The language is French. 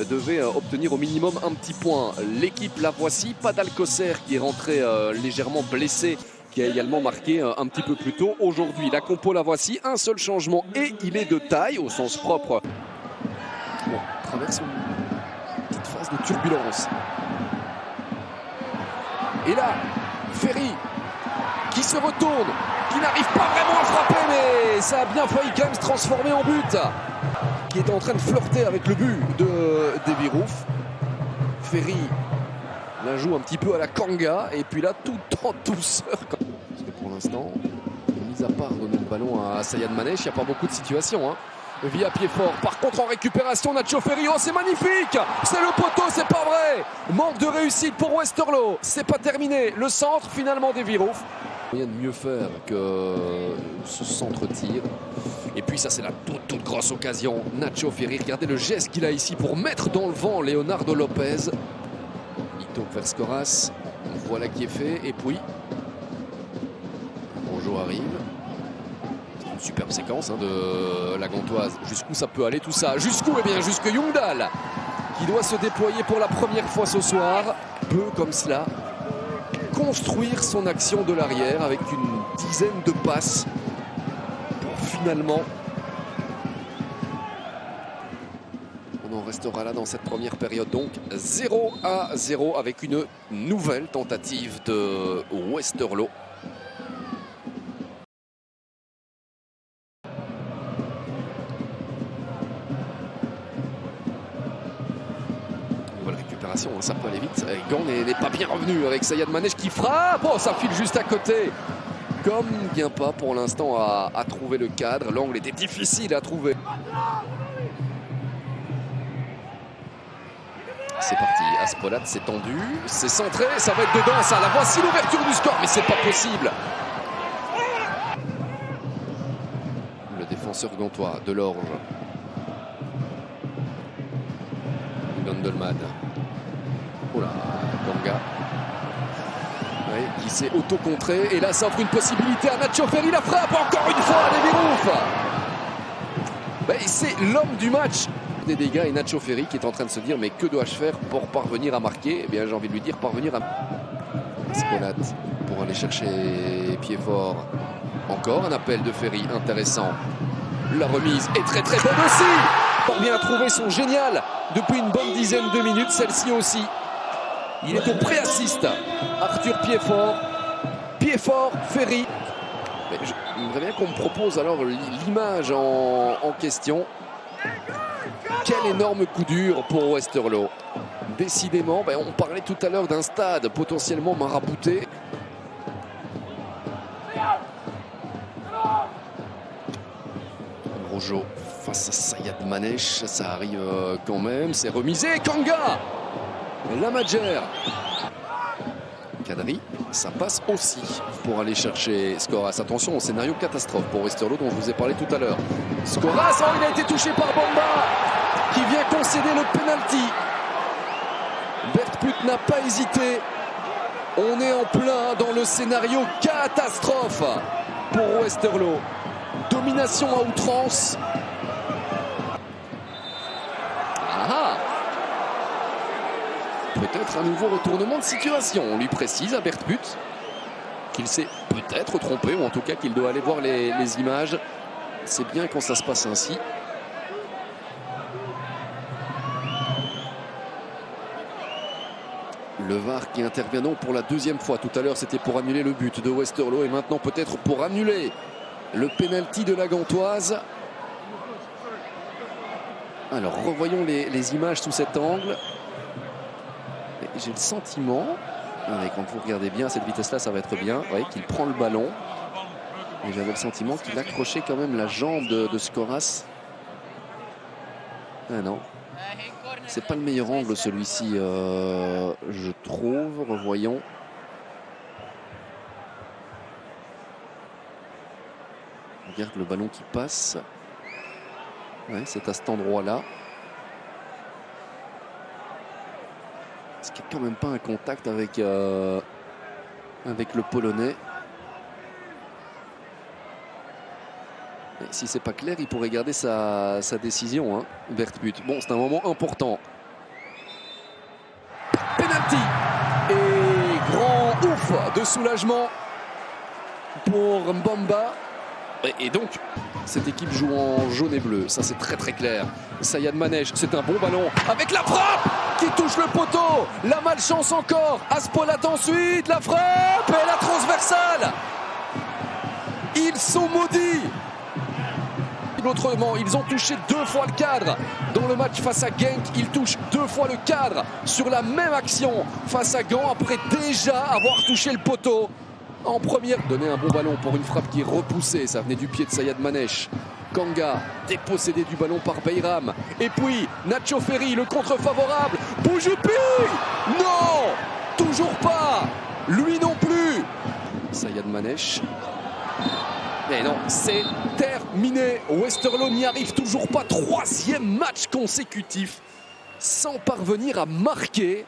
devait obtenir au minimum un petit point. L'équipe, la voici, pas d'Alcocer qui est rentré légèrement blessé, qui a également marqué un petit peu plus tôt. Aujourd'hui, la compo, la voici, un seul changement et il est de taille au sens propre. Bon, traverse une petite phase de turbulence. Et là, Ferry qui se retourne, qui n'arrive pas vraiment à frapper, mais ça a bien failli quand même se transformer en but. Qui est en train de flirter avec le but de Devirouf. Ferry la joue un petit peu à la Kanga, et puis là, tout en douceur. Parce que pour l'instant, mis à part donner le ballon à Saïd Manèche, il n'y a pas beaucoup de situations. Via pied fort, par contre en récupération, Nacho Ferry, oh c'est magnifique, c'est le poteau, c'est pas vrai, manque de réussite pour Westerlo, c'est pas terminé, le centre finalement Devirouf. Rien de mieux faire que ce centre-tir. Et puis ça c'est la toute grosse occasion, Nacho Ferry, regardez le geste qu'il a ici pour mettre dans le vent Leonardo Lopez. Il tourne vers Scoras, voilà qui est fait, et puis Rojo arrive. Une superbe séquence de la Gantoise. Jusqu'où ça peut aller tout ça? Jusqu'où? Eh bien jusque Youngdahl, qui doit se déployer pour la première fois ce soir, peut comme cela construire son action de l'arrière avec une dizaine de passes pour finalement, on en restera là dans cette première période, donc 0-0 avec une nouvelle tentative de Westerlo. Récupération, ça peut aller vite. Gant n'est pas bien revenu avec Saïd Manèche qui frappe. Oh, ça file juste à côté. Comme vient pas pour l'instant à trouver le cadre. L'angle était difficile à trouver. C'est parti. Aspolat s'est tendu. C'est centré. Ça va être dedans. Ça. La voici l'ouverture du score. Mais c'est pas possible. Le défenseur gantois, Delorge. Gondelman. Oh là, Kanga. Oui, qui s'est auto-contré. Et là, ça offre une possibilité à Nacho Ferry. La frappe encore une fois à Devirouf. C'est l'homme du match. Des dégâts et Nacho Ferry qui est en train de se dire mais que dois-je faire pour parvenir à marquer? Eh bien, j'ai envie de lui dire parvenir à... Spolat pour aller chercher pied fort. Encore un appel de Ferry intéressant. La remise est très bonne aussi. Bien trouvé son génial depuis une bonne dizaine de minutes, celle-ci aussi. Il est au pré-assist. Arthur Piedfort, Ferry. J'aimerais bien qu'on me propose alors l'image en question. Quel énorme coup dur pour Westerlo. Décidément, on parlait tout à l'heure d'un stade potentiellement marabouté. Rojo face à Saïd Manèche, ça arrive quand même, c'est remisé. Kanga, la Madjer. Kadri, ça passe aussi pour aller chercher Scoras. Attention au scénario catastrophe pour Westerlo dont je vous ai parlé tout à l'heure. Scoras, il a été touché par Bamba qui vient concéder le penalty. Bertput n'a pas hésité. On est en plein dans le scénario catastrophe pour Westerlo. Domination à outrance. Peut-être un nouveau retournement de situation. On lui précise à Bertput qu'il s'est peut-être trompé, ou en tout cas qu'il doit aller voir les images. C'est bien quand ça se passe ainsi. Le VAR qui intervient donc pour la deuxième fois. Tout à l'heure, c'était pour annuler le but de Westerlo et maintenant peut-être pour annuler le penalty de la Gantoise. Alors, revoyons les images sous cet angle. J'ai le sentiment, quand vous regardez bien à cette vitesse-là, ça va être bien, qu'il prend le ballon. Et j'avais le sentiment qu'il accrochait quand même la jambe de Scoras. Ah non, c'est pas le meilleur angle celui-ci, je trouve. Revoyons. Regarde le ballon qui passe. Ouais, c'est à cet endroit-là. Est-ce qu'il n'y a quand même pas un contact avec le Polonais? Et si c'est pas clair, il pourrait garder sa décision, Bertput. Bon, c'est un moment important souffle de soulagement pour Mbamba. Et donc, cette équipe joue en jaune et bleu, ça c'est très clair. Saïd Manège, c'est un bon ballon avec la frappe qui touche le poteau. La malchance encore. Aspolat ensuite, la frappe et la transversale. Ils sont maudits. Autrement, ils ont touché 2 fois le cadre dans le match face à Genk. Ils touchent 2 fois le cadre sur la même action face à Gand après déjà avoir touché le poteau en première. Donner un bon ballon pour une frappe qui est repoussée. Ça venait du pied de Saïd Manège. Kanga dépossédé du ballon par Beiram. Et puis Nacho Ferry, le contre favorable. Boujoupi, non, toujours pas. Lui non plus. Saïd Manège. Mais non, c'est terminé. Westerlo n'y arrive toujours pas. 3e match consécutif sans parvenir à marquer.